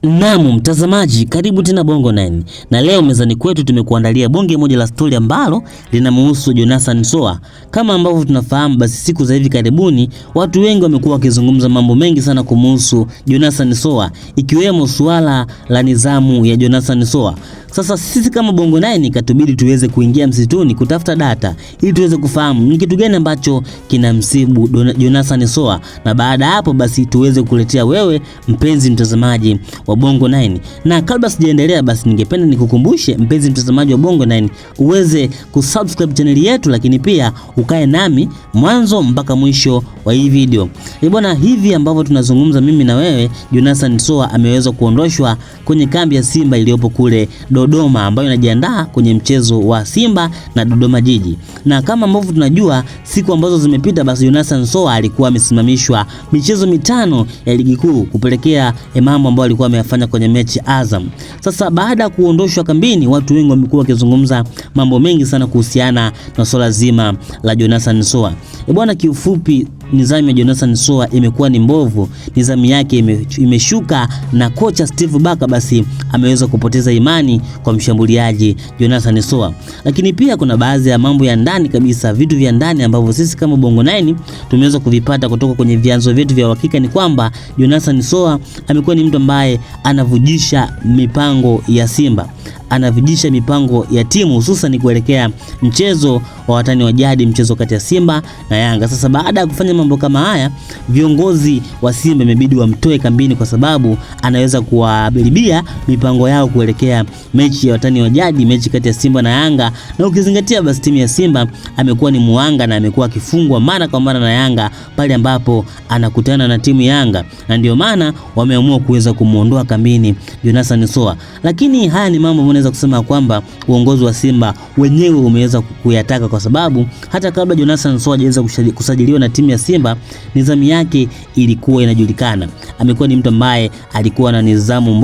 Naam mtazamaji, karibu tena Bongo9. Na leo mezani kwetu tumekuandalia bonge moja la stori ambalo linamhusu Jonathan Soa. Kama ambavyo tunafahamu, basi siku za hivi karibuni watu wengi wamekuwa wakizungumza mambo mengi sana kumhusu Jonathan Soa, ikiwemo suala la nidhamu ya Jonathan Soa. Sasa sisi kama Bongo9 katubidi tuweze kuingia msituni kutafuta data ili tuweze kufahamu ni kitu gani ambacho kinamsibu Jonathan Soa, na baada hapo basi tuweze kuletea wewe mpenzi mtazamaji wa Bongo9. Na kabla sijaendelea, basi ningependa nikukumbushe mpenzi mtazamaji wa Bongo9 uweze kusubscribe channel yetu, lakini pia ukae nami mwanzo mpaka mwisho wa hii video. Bwana, hivi ambavyo tunazungumza mimi na wewe, Jonathan Soa ameweza kuondoshwa kwenye kambi ya Simba iliyopo kule Dodoma, ambayo inajiandaa kwenye mchezo wa Simba na Dodoma Jiji. Na kama ambavyo tunajua, siku ambazo zimepita, basi Jonathan Soa alikuwa amesimamishwa michezo mitano ya ligi kuu kupelekea mambo ambayo alikuwa ameyafanya kwenye mechi Azam. Sasa baada ya kuondoshwa kambini, watu wengi wamekuwa wakizungumza mambo mengi sana kuhusiana na swala zima la Jonathan Soa. Bwana, kiufupi nidhamu ya Jonathan Soa imekuwa ni mbovu, nidhamu yake imeshuka, na kocha Steve Barker basi ameweza kupoteza imani kwa mshambuliaji Jonathan Soa. Lakini pia kuna baadhi ya mambo ya ndani kabisa, vitu vya ndani ambavyo sisi kama Bongo9 tumeweza kuvipata kutoka kwenye vyanzo vyetu vya uhakika, ni kwamba Jonathan Soa amekuwa ni mtu ambaye anavujisha mipango ya Simba, anavujisha mipango ya timu, hususan kuelekea mchezo wa watani wa jadi, mchezo kati ya Simba na Yanga. Sasa baada ya kufanya mambo kama haya, viongozi wa Simba imebidi wamtoe kambini kwa sababu anaweza kuwaharibia mipango yao kuelekea mechi ya watani wa jadi, mechi kati ya Simba na Yanga. Na ukizingatia basi timu ya Simba amekuwa ni muanga na amekuwa akifungwa mara kwa mara na Yanga pale ambapo anakutana na timu ya Yanga, na ndio maana wameamua kuweza kumuondoa kambini Jonathan Soa. Lakini haya ni mambo unaweza kusema kwamba uongozi wa Simba wenyewe umeweza kuyataka, kwa sababu hata kabla Jonathan Soa hajaweza kusajiliwa na timu ya Simba, nidhamu yake ilikuwa inajulikana. Amekuwa ni mtu ambaye alikuwa na nidhamu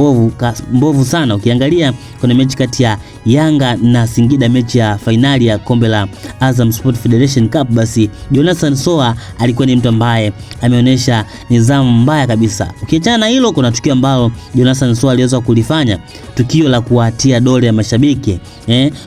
mbovu sana. Ukiangalia kwenye mechi kati ya Yanga na Singida, mechi ya finali ya kombe la Azam Sport Federation Cup, basi Jonathan Soa alikuwa ni mtu ambaye ameonyesha nidhamu mbaya kabisa. Ukiachana na hilo, kuna tukio ambalo Jonathan Soa aliweza kulifanya, tukio la kuatia dole ya mashabiki,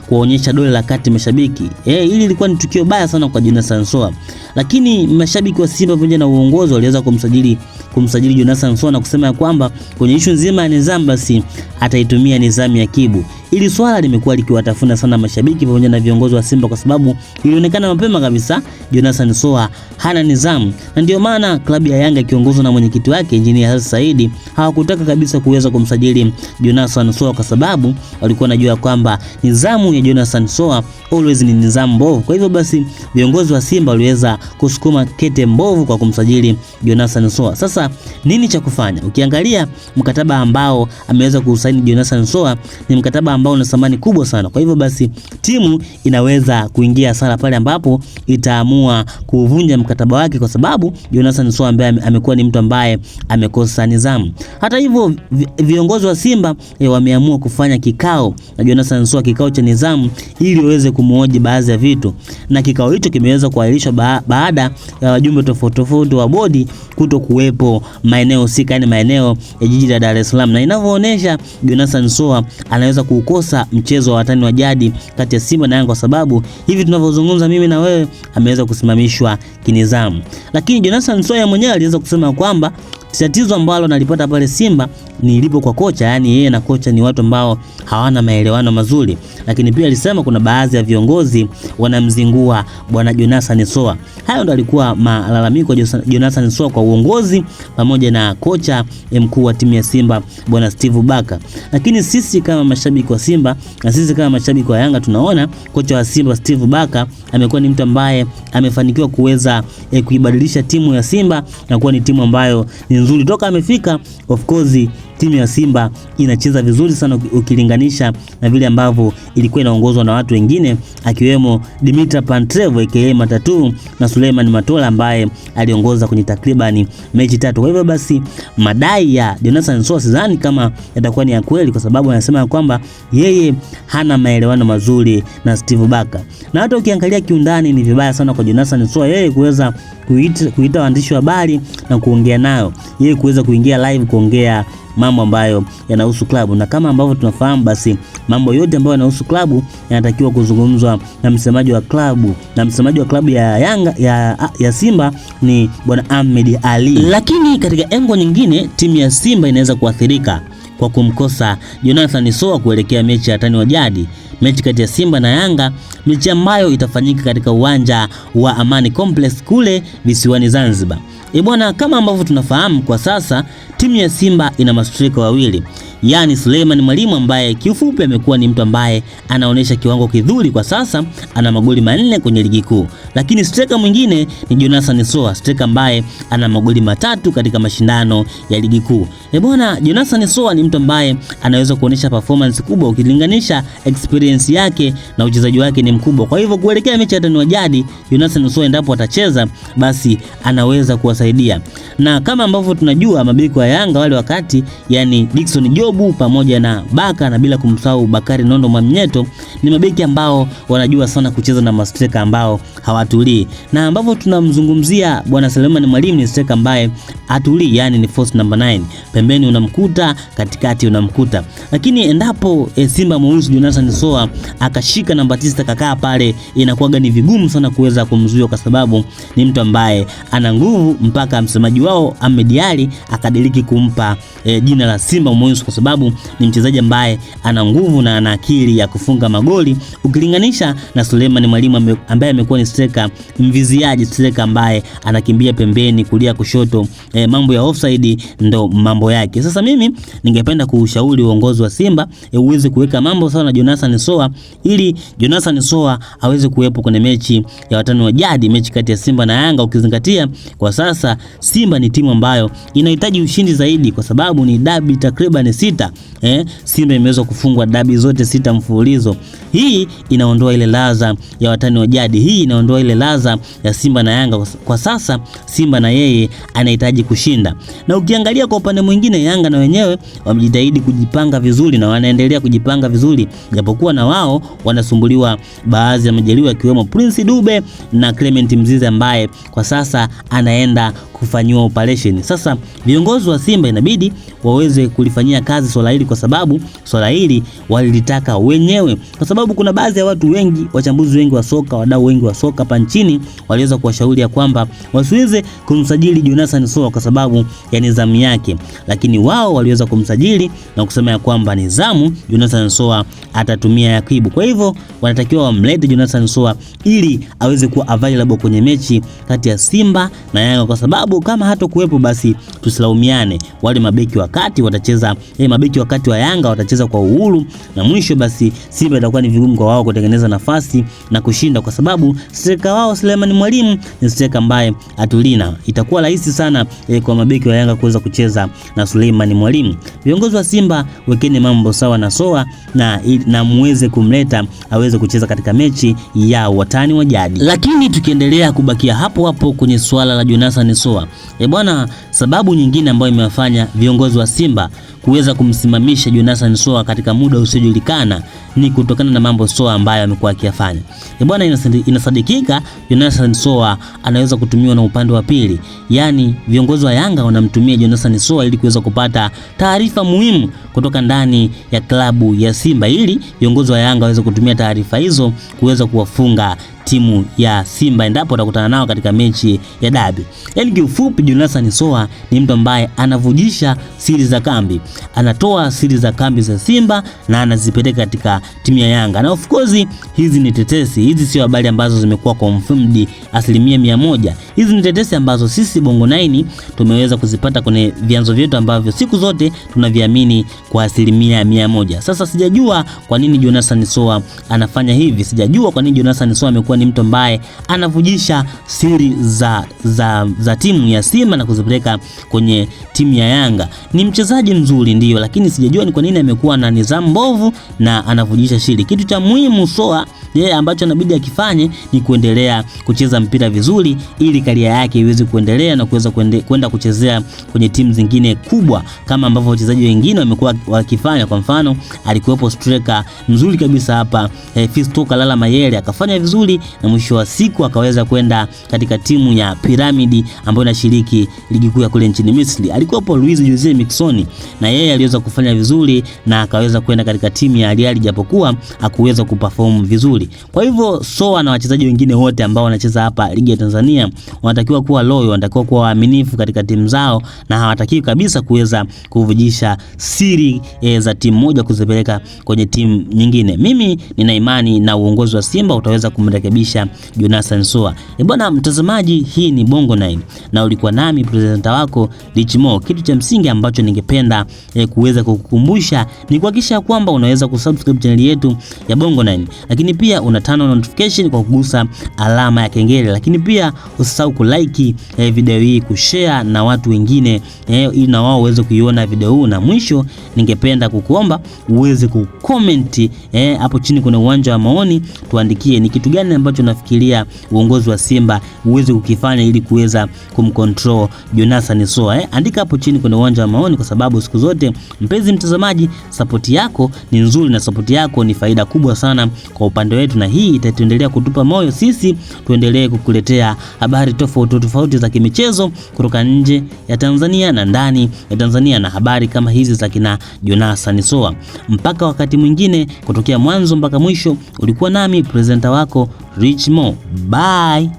kuonyesha dole la kati mashabiki. Hili lilikuwa ni tukio baya sana kwa Jonathan Soa, lakini mashabiki wa Simba pamoja na uongozi waliweza kumsajili Jonathan Soa na kusema kwamba kwenye issue nzima ya nidhamu basi ataitumia nidhamu ya Kibu. Ili swala limekuwa likiwatafuna sana mashabiki pamoja na viongozi wa Simba, kwa sababu ilionekana mapema kabisa Jonathan Soa hana nidhamu, na ndio maana klabu ya Yanga kiongozwa na mwenyekiti wake Engineer Hersi Said hawakutaka kabisa kuweza kumsajili Jonathan Soa, kwa sababu walikuwa wanajua kwamba nidhamu ya Jonathan Soa always ni nidhamu mbovu. Kwa hivyo basi viongozi wa Simba waliweza kusukuma kete mbovu kwa kumsajili Jonathan Soa. Sasa nini cha kufanya? Ukiangalia mkataba ambao ameweza kusaini Jonathan Soa ni mkataba ambao una thamani kubwa sana. Kwa hivyo basi timu inaweza kuingia hasara pale ambapo itaamua kuvunja mkataba wake, kwa sababu Jonathan Soa ambaye amekuwa ni mtu ambaye amekosa nidhamu. Hata hivyo viongozi wa Simba wameamua kufanya kikao na Jonathan Soa, kikao cha nidhamu, ili waweze kumhoji baadhi ya vitu, na kikao hicho kimeweza kuahirishwa baada ya wajumbe tofauti wa bodi kuto kuwepo maeneo husika, yani maeneo ya jiji la Dar es Salaam, na inavyoonyesha Jonathan Soa anaweza kukosa mchezo wa watani wa jadi kati ya Simba na Yanga, kwa sababu hivi tunavyozungumza mimi na wewe ameweza kusimamishwa kinidhamu. Lakini Jonathan Soa mwenyewe aliweza kusema kwamba tatizo ambalo nalipata pale Simba ni lipo kwa kocha, yani yeye na kocha ni watu ambao hawana maelewano mazuri. Lakini pia alisema kuna baadhi ya viongozi wanamzingua bwana Jonathan Soa. Hayo ndo alikuwa malalamiko ya Jonathan Soa kwa uongozi pamoja na kocha mkuu wa timu ya Simba bwana Steve Barker. Lakini sisi kama mashabiki wa Simba na sisi kama mashabiki wa Yanga tunaona kocha wa Simba Steve Barker amekuwa ni mtu ambaye amefanikiwa kuweza kuibadilisha timu ya Simba na kuwa ni timu ambayo ni nzuri toka amefika. Of course timu ya Simba inacheza vizuri sana ukilinganisha na vile ambavyo ilikuwa inaongozwa na watu wengine, akiwemo Dimitar Pantev aka Matatu na Suleiman Matola ambaye aliongoza kwenye takribani mechi 3. Kwa hivyo basi madai ya Jonathan Soa sidhani kama yatakuwa ni ya kweli, kwa sababu anasema kwamba yeye hana maelewano mazuri na Steve Barker. Na hata ukiangalia kiundani ni vibaya sana kwa Jonathan Soa yeye kuweza kuita waandishi wa habari na kuongea nao, yeye kuweza kuingia live kuongea mambo ambayo yanahusu klabu, na kama ambavyo tunafahamu basi mambo yote ambayo yanahusu klabu yanatakiwa kuzungumzwa na msemaji wa klabu, na msemaji wa klabu ya Yanga ya Simba ni bwana Ahmed Ali. Lakini katika engo nyingine timu ya Simba inaweza kuathirika kwa kumkosa Jonathan Soa kuelekea mechi ya watani wa jadi, mechi kati ya Simba na Yanga, mechi ambayo itafanyika katika uwanja wa Amani Complex kule visiwani Zanzibar. Bwana, kama ambavyo tunafahamu kwa sasa timu ya Simba ina mastrika wawili, yani Suleiman Mwalimu ambaye kiufupi amekuwa ni mtu ambaye anaonesha kiwango kizuri kwa sasa, ana magoli 4 kwenye ligi kuu. Lakini striker mwingine ni Jonathan Soa, striker ambaye ana magoli 3 katika mashindano ya ligi kuu. Bwana, Jonathan Soa ni mtu ambaye anaweza kuonesha performance kubwa ukilinganisha experience yake na uchezaji wake ni mkubwa. Kwa hivyo kuelekea mechi ya watani wa jadi, Jonathan Soa endapo atacheza basi anaweza kuwasaidia. Na kama ambavyo tunajua mabeki wa Yanga wale wakati, yani Dickson Jobu pamoja na Baka na bila kumsahau Bakari Nondo Mwamnyeto, ni mabeki ambao wanajua sana kucheza na mastreka ambao hawatulii. Na ambavyo tunamzungumzia bwana Suleiman Mwalimu ni striker ambaye atulii, yani ni force number 9. Pembeni unamkuta, katikati unamkuta. Lakini endapo Simba mweusi Jonathan Soa akashika namba 9 kakaa pale, inakuwa ni vigumu sana kuweza kumzuia kwa sababu ni mtu ambaye ana nguvu, mpaka msemaji wao Ahmed Ali akadiriki kumpa jina la Simba mweusi kwa sababu ni mchezaji ambaye ana nguvu na ana akili ya kufunga magoli ukilinganisha na Suleiman Mwalimu ambaye amekuwa ni striker mviziaji, striker ambaye anakimbia pembeni, kulia, kushoto, mambo ya offside ndo mambo yake. Sasa mimi ningependa kuushauri uongozi wa Simba uweze kuweka mambo sawa na Jonathan Soa ili Jonathan Soa aweze kuwepo kwenye mechi ya watani wa jadi, mechi kati ya Simba na Yanga, ukizingatia kwa sasa Simba ni timu ambayo inahitaji ushindi zaidi kwa sababu ni dabi takriban 6. Simba imeweza kufungwa dabi zote 6 mfululizo. Hii inaondoa ile ladha ya watani wa jadi, hii inaondoa ile ladha ya Simba na Yanga. Kwa sasa Simba na yeye anahitaji kushinda. Na ukiangalia kwa upande mwingine, Yanga na wenyewe wamejitahidi kujipanga vizuri na wanaendelea kujipanga vizuri, japokuwa na wao wanasumbuliwa baadhi ya majaliwa ikiwemo Prince Dube na Clement Mzize ambaye kwa sasa anaenda kufanyiwa operation. Sasa viongozi wa Simba inabidi waweze kulifanyia kazi swala hili kwa sababu swala hili walilitaka wenyewe, kwa sababu kuna baadhi ya watu wengi, wachambuzi wengi wa soka, wadau wengi wa soka hapa nchini waliweza kuwashauri ya kwamba wasiweze kumsajili Jonathan Soa kwa sababu ya nidhamu yake, lakini wao waliweza kumsajili na kusema ya kwamba nidhamu Jonathan Soa atatumia yakibu. Kwa hivyo wanatakiwa wamlete Jonathan Soa ili aweze kuwa available kwenye mechi kati ya Simba na Yanga, kwa sababu kama hata kuwepo basi tusilaumiane, wale mabeki wakati watacheza, mabeki wakati wa Yanga watacheza kwa uhuru, na mwisho basi Simba itakuwa ni vigumu kwa wao kutengeneza nafasi na kushinda, kwa sababu striker wao Suleiman Mwalimu ni striker ambaye atulina. Itakuwa rahisi sana kwa mabeki wa Yanga kuweza kucheza na Suleiman Mwalimu. Viongozi wa Simba wekeni mambo sawa na Soa na muweze kumleta aweze kucheza katika mechi ya watani wa jadi. Lakini tukiendelea kubakia hapo hapo kwenye swala la Jonathan Soa, bwana, sababu nyingine ambayo imewafanya viongozi wa Simba kuweza kumsimamisha Jonathan Soa katika muda usiojulikana ni kutokana na mambo Soa ambayo amekuwa akiyafanya. Bwana, inasadikika Jonathan Soa anaweza kutumiwa na upande wa pili, yani viongozi wa Yanga wanamtumia Jonathan Soa ili kuweza kupata taarifa muhimu kutoka ndani ya klabu ya Simba, ili viongozi wa Yanga waweze kutumia taarifa hizo kuweza kuwafunga timu ya Simba endapo watakutana nao katika mechi ya dabi. Yani kiufupi, Jonathan Soa ni mtu ambaye anavujisha siri za kambi, anatoa siri za kambi za Simba na anazipeleka katika timu ya Yanga. Na of course hizi ni tetesi, hizi sio habari ambazo zimekuwa confirmed 100%. Hizi ni tetesi ambazo sisi Bongo 9 tumeweza kuzipata kwenye vyanzo vyetu ambavyo siku zote tunaviamini kwa 100%. Sasa sijajua kwa nini Jonathan Soa anafanya hivi, sijajua kwa nini Jonathan Soa amekuwa ni mtu ambaye anavujisha siri za timu ya Simba na kuzipeleka kwenye timu ya Yanga. Ni mchezaji mzuri ndio, lakini sijajua ni kwa nini amekuwa na nidhamu mbovu na anavujisha siri. Kitu cha muhimu Soa yeye ambacho inabidi akifanye ni kuendelea kucheza mpira vizuri ili karia yake iweze kuendelea na kuweza kwenda kuchezea kwenye timu zingine kubwa kama ambavyo wachezaji wengine wamekuwa wakifanya. Kwa mfano, alikuwepo striker mzuri kabisa hapa Fiston Kalala Mayele akafanya vizuri na mwisho wa siku akaweza kwenda katika timu ya Piramidi ambayo inashiriki ligi kuu ya kule nchini Misri. Alikuwa Luis Jose Miquissone na yeye aliweza kufanya vizuri na akaweza kwenda katika timu ya Al Ahly japokuwa hakuweza kuperform vizuri. Kwa hivyo Soa na wachezaji wengine wote ambao wanacheza hapa ligi ya Tanzania wanatakiwa kuwa loyal, wanatakiwa kuwa waaminifu katika timu zao na hawatakiwi kabisa kuweza kuvujisha siri za timu moja kuzipeleka kwenye timu nyingine. Mimi nina imani na uongozi wa Simba utaweza kumrekebisha Jonathan Soa. Bwana mtazamaji, hii ni Bongo 9 na ulikuwa nami presenter wako Rich Mo. Kitu cha msingi ambacho ningependa kuweza kukukumbusha ni kuhakikisha kwamba unaweza kusubscribe channel yetu ya Bongo 9, lakini pia una turn on notification kwa kugusa alama ya kengele, lakini pia usisahau kulike video hii, kushare na watu wengine ili na wao waweze kuiona video hii. Na mwisho ningependa kukuomba uweze kucomment hapo chini kuna uwanja wa maoni, tuandikie ni kitu gani ambacho nafikiria uongozi wa Simba uweze kukifanya ili kuweza kumcontrol Jonathan Soa. Andika hapo chini kuna uwanja wa maoni, kwa sababu siku zote mpenzi mtazamaji, support yako ni nzuri na support yako ni faida kubwa sana kwa upande wetu, na hii itatuendelea kutupa moyo sisi tuendelee kukuletea habari tofauti za kimichezo kutoka nje ya Tanzania na ndani ya Tanzania, na habari kama hizi za kina Jonathan Soa. Mpaka wakati mwingine, kutokea mwanzo mpaka mwisho, ulikuwa nami presenter wako Rich Mo. Bye.